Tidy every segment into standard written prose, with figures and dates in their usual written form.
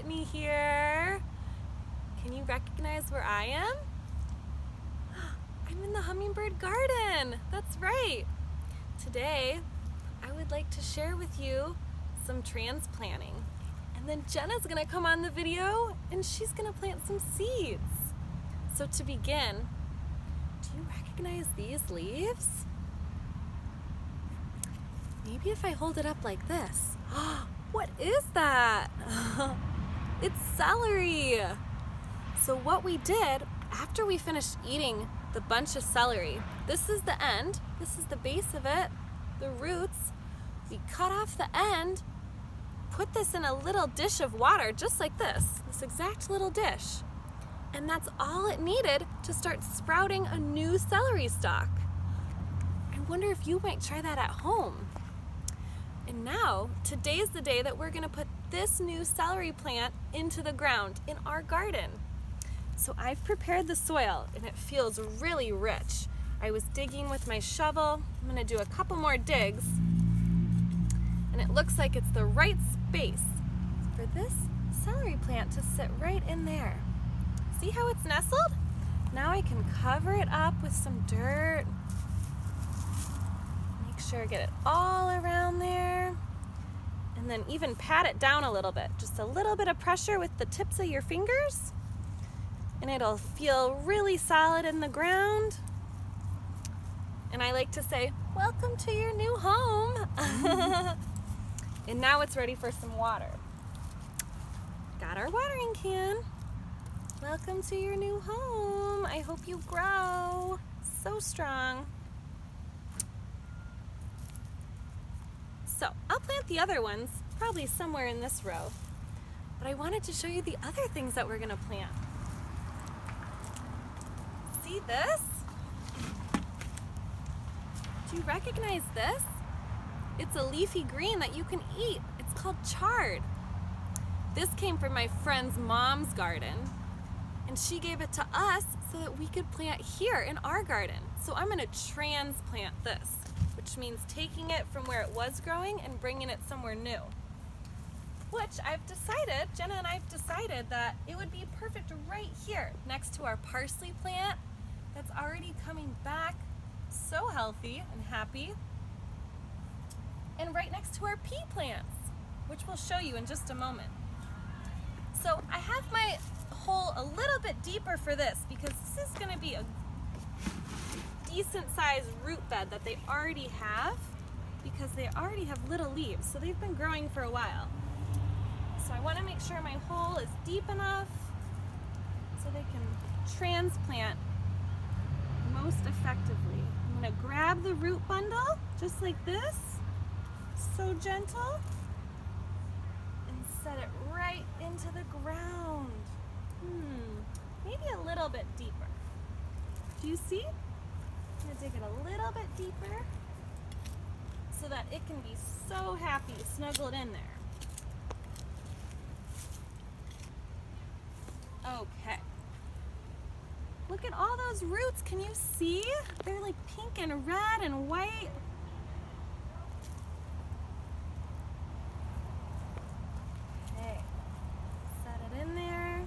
Brittany here. Can you recognize where I am? I'm in the Hummingbird Garden. That's right. Today, I would like to share with you some transplanting. And then Jenna's gonna come on the video and she's gonna plant some seeds. So to begin, do you recognize these leaves? Maybe if I hold it up like this. What is that? It's celery. So what we did after we finished eating the bunch of celery, this is the end, this is the base of it, the roots. We cut off the end, put this in a little dish of water, just like this exact little dish. And that's all it needed to start sprouting a new celery stalk. I wonder if you might try that at home. And now, today's the day that we're gonna put this new celery plant into the ground in our garden. So I've prepared the soil and it feels really rich. I was digging with my shovel. I'm gonna do a couple more digs. And it looks like it's the right space for this celery plant to sit right in there. See how it's nestled? Now I can cover it up with some dirt. Make sure I get it all around there. And then even pat it down a little bit. Just a little bit of pressure with the tips of your fingers. And it'll feel really solid in the ground. And I like to say, welcome to your new home. And now it's ready for some water. Got our watering can. Welcome to your new home. I hope you grow so strong. So I'll plant the other ones probably somewhere in this row. But I wanted to show you the other things that we're gonna plant. See this? Do you recognize this? It's a leafy green that you can eat. It's called chard. This came from my friend's mom's garden, and she gave it to us so that we could plant here in our garden. So I'm gonna transplant this, which means taking it from where it was growing and bringing it somewhere new. Which I've decided, Jenna and I've decided that it would be perfect right here next to our parsley plant that's already coming back so healthy and happy. And right next to our pea plants, which we'll show you in just a moment. So I have my hole a little bit deeper for this because this is gonna be a decent sized root bed that they already have because they already have little leaves, so they've been growing for a while. So I wanna make sure my hole is deep enough so they can transplant most effectively. I'm gonna grab the root bundle just like this, so gentle, and set it right into the ground. Maybe a little bit deeper. Do you see? I'm gonna dig it a little bit deeper so that it can be so happy snuggled in there. Okay. Look at all those roots. Can you see? They're like pink and red and white. Okay. Set it in there.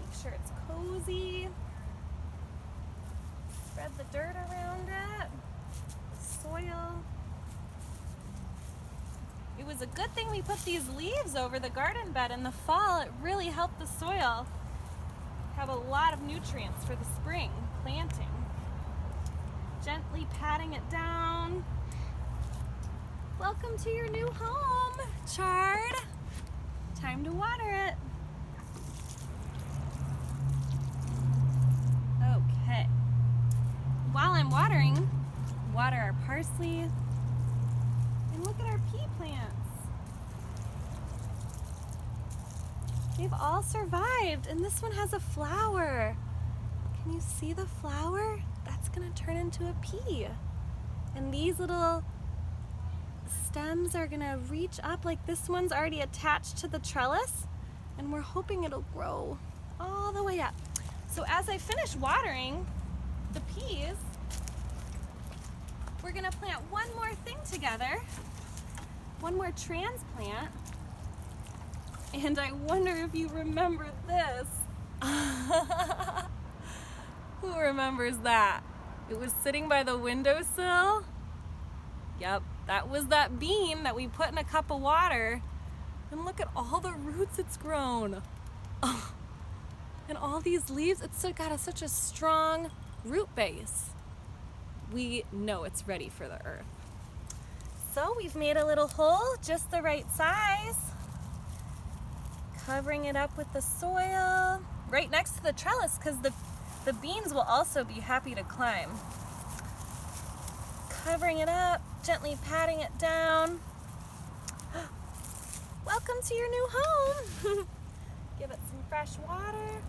Make sure it's cozy. Spread the dirt around it. Soil. It was a good thing we put these leaves over the garden bed in the fall. It really helped the soil have a lot of nutrients for the spring planting. Gently patting it down. Welcome to your new home, chard. Time to water it. Okay. While I'm watering, water our parsley. And look at our pea plants. They've all survived, and this one has a flower. Can you see the flower? That's gonna turn into a pea. And these little stems are gonna reach up, like this one's already attached to the trellis, and we're hoping it'll grow all the way up. So as I finish watering the peas, we're gonna plant one more thing together, one more transplant. And I wonder if you remember this. Who remembers that? It was sitting by the windowsill. Yep, that was that bean that we put in a cup of water. And look at all the roots it's grown. Oh, and all these leaves, it's got such a strong root base. We know it's ready for the earth. So we've made a little hole just the right size, covering it up with the soil right next to the trellis because the beans will also be happy to climb. Covering it up, gently patting it down. Welcome to your new home. Give it some fresh water.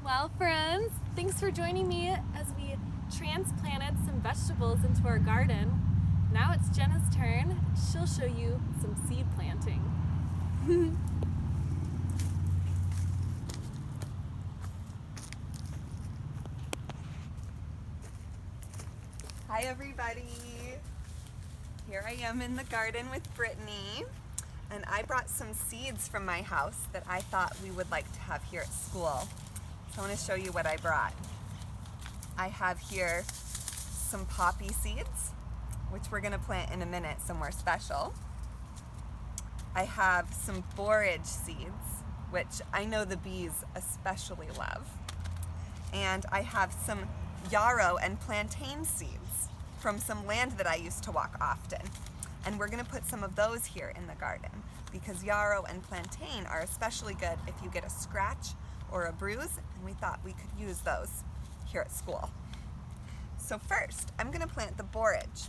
Well, friends, thanks for joining me as we transplanted some vegetables into our garden. Now it's Jenna's turn. She'll show you some seed planting. Hi everybody! Here I am in the garden with Brittany, and I brought some seeds from my house that I thought we would like to have here at school. So I want to show you what I brought. I have here some poppy seeds, which we're going to plant in a minute somewhere special. I have some borage seeds, which I know the bees especially love. And I have some yarrow and plantain seeds from some land that I used to walk often. And we're going to put some of those here in the garden because yarrow and plantain are especially good if you get a scratch or a bruise, and we thought we could use those here at school. So first, I'm going to plant the borage.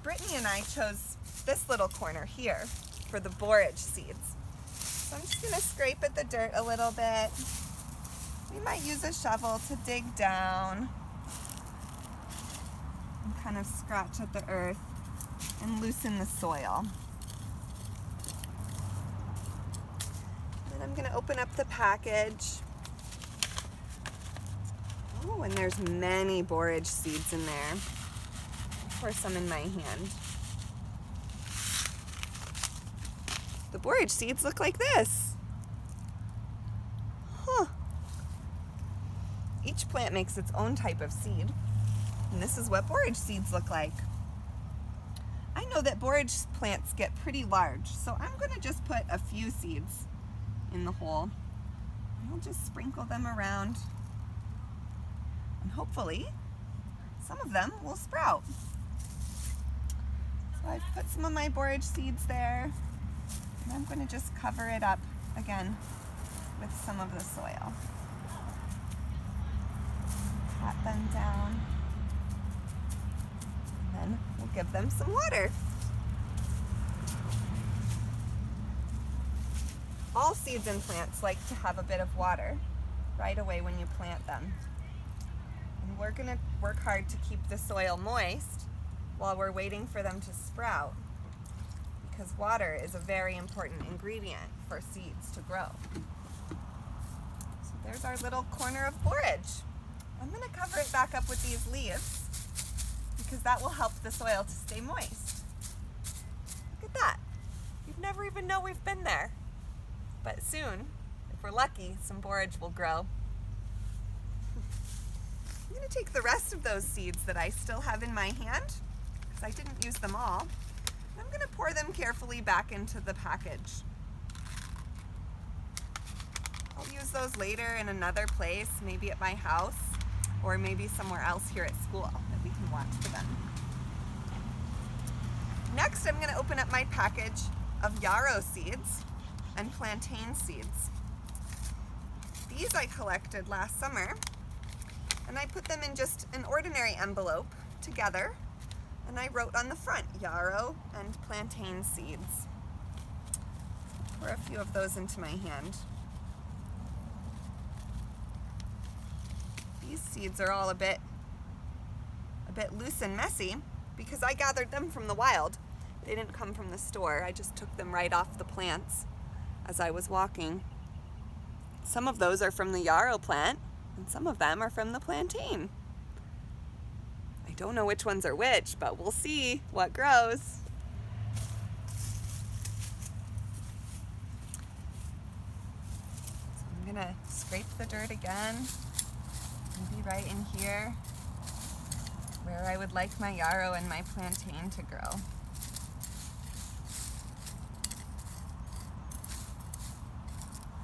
Brittany and I chose this little corner here for the borage seeds. So I'm just going to scrape at the dirt a little bit. We might use a shovel to dig down and kind of scratch at the earth and loosen the soil. Then I'm going to open up the package. Oh, and there's many borage seeds in there. I'll pour some in my hand. The borage seeds look like this. Huh. Each plant makes its own type of seed, and this is what borage seeds look like. I know that borage plants get pretty large, so I'm going to just put a few seeds in the hole. I'll just sprinkle them around, and hopefully some of them will sprout. So I've put some of my borage seeds there, and I'm going to just cover it up again with some of the soil. Pat them down, and then we'll give them some water. All seeds and plants like to have a bit of water right away when you plant them. And we're going to work hard to keep the soil moist while we're waiting for them to sprout, because water is a very important ingredient for seeds to grow. So there's our little corner of borage. I'm going to cover it back up with these leaves because that will help the soil to stay moist. Look at that. You'd never even know we've been there. But soon, if we're lucky, some borage will grow. I'm going to take the rest of those seeds that I still have in my hand, because I didn't use them all, and I'm going to pour them carefully back into the package. I'll use those later in another place, maybe at my house, or maybe somewhere else here at school that we can watch for them. Next, I'm going to open up my package of yarrow seeds and plantain seeds. These I collected last summer, and I put them in just an ordinary envelope together, and I wrote on the front, yarrow and plantain seeds. Pour a few of those into my hand. These seeds are all a bit loose and messy because I gathered them from the wild. They didn't come from the store. I just took them right off the plants as I was walking. Some of those are from the yarrow plant, and some of them are from the plantain. I don't know which ones are which, but we'll see what grows. gonna scrape the dirt again. Maybe right in here where I would like my yarrow and my plantain to grow.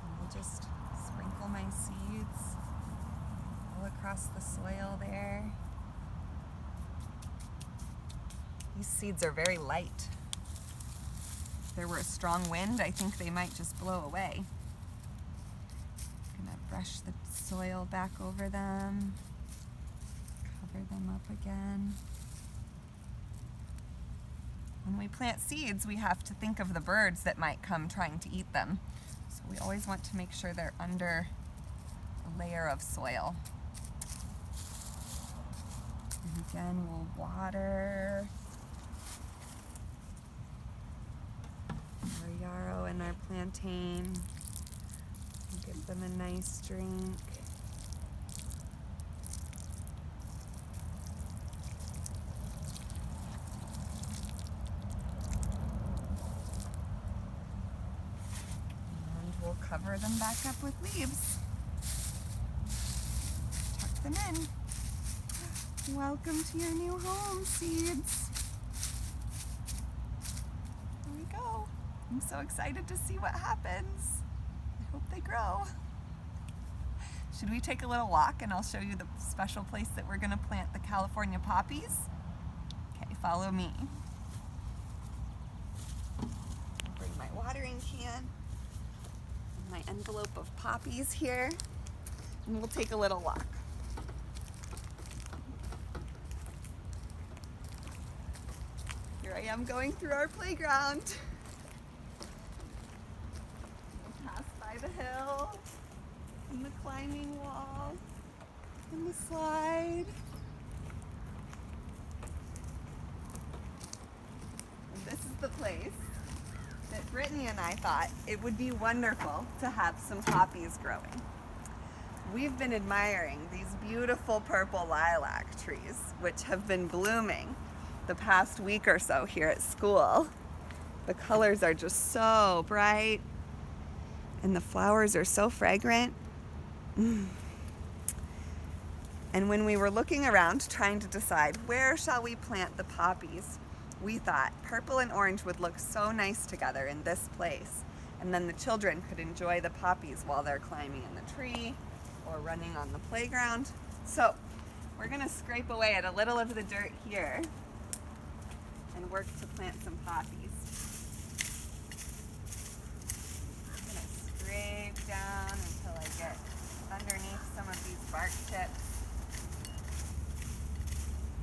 And I'll just sprinkle my seeds all across the soil there. These seeds are very light. If there were a strong wind, I think they might just blow away. I'm gonna brush the soil back over them, cover them up again. When we plant seeds, we have to think of the birds that might come trying to eat them. So we always want to make sure they're under a layer of soil. And again, we'll water our yarrow and our plantain. Give them a nice drink. And we'll cover them back up with leaves. Tuck them in. Welcome to your new home, seeds. There we go. I'm so excited to see what happens. I hope they grow. Should we take a little walk and I'll show you the special place that we're going to plant the California poppies? Okay, follow me. I'll bring my watering can and my envelope of poppies here, and we'll take a little walk. Here I am going through our playground. The hill, and the climbing wall, and the slide. And this is the place that Brittany and I thought it would be wonderful to have some poppies growing. We've been admiring these beautiful purple lilac trees, which have been blooming the past week or so here at school. The colors are just so bright. And the flowers are so fragrant. And when we were looking around trying to decide where shall we plant the poppies, we thought purple and orange would look so nice together in this place. And then the children could enjoy the poppies while they're climbing in the tree or running on the playground. So we're gonna scrape away at a little of the dirt here and work to plant some poppies. Scrape down until I get underneath some of these bark tips.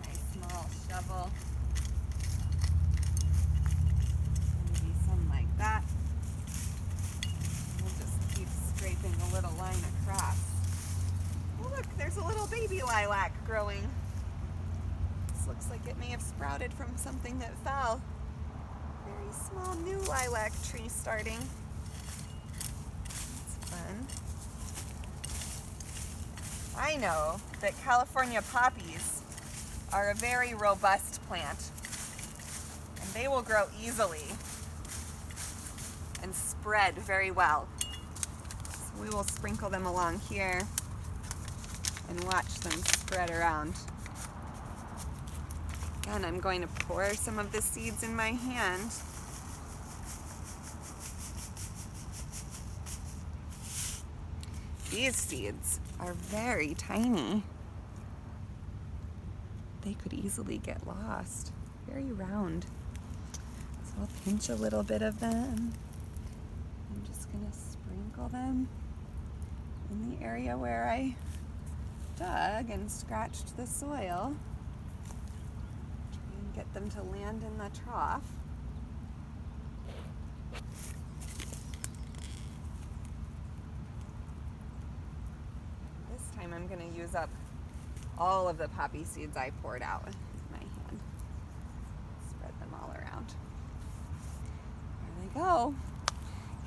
Nice small shovel. Maybe some like that. We'll just keep scraping a little line across. Oh look, there's a little baby lilac growing. This looks like it may have sprouted from something that fell. Very small new lilac tree starting. I know that California poppies are a very robust plant, and they will grow easily and spread very well. So we will sprinkle them along here and watch them spread around. Again, I'm going to pour some of the seeds in my hand. These seeds are very tiny. They could easily get lost. Very round. So I'll pinch a little bit of them. I'm just gonna sprinkle them in the area where I dug and scratched the soil. Try and get them to land in the trough. I'm going to use up all of the poppy seeds I poured out with my hand. Spread them all around. There they go.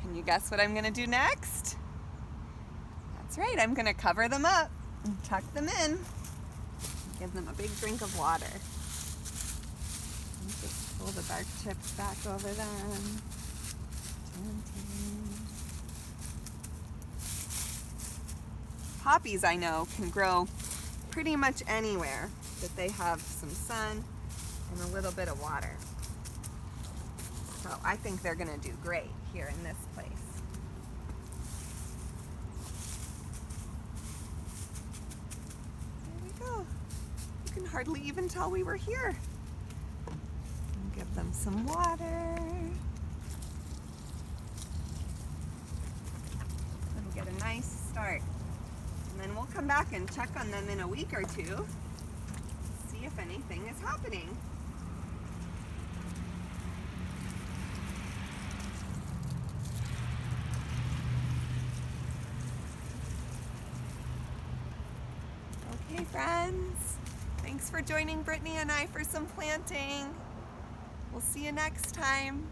Can you guess what I'm going to do next? That's right, I'm going to cover them up and tuck them in. Give them a big drink of water. And just pull the bark chips back over them. Gently. poppies I know can grow pretty much anywhere that they have some sun and a little bit of water. So I think they're gonna do great here in this place. There we go. You can hardly even tell we were here. And give them some water. And get a nice start. And then we'll come back and check on them in a week or two. See if anything is happening. Okay, friends. Thanks for joining Brittany and I for some planting. We'll see you next time.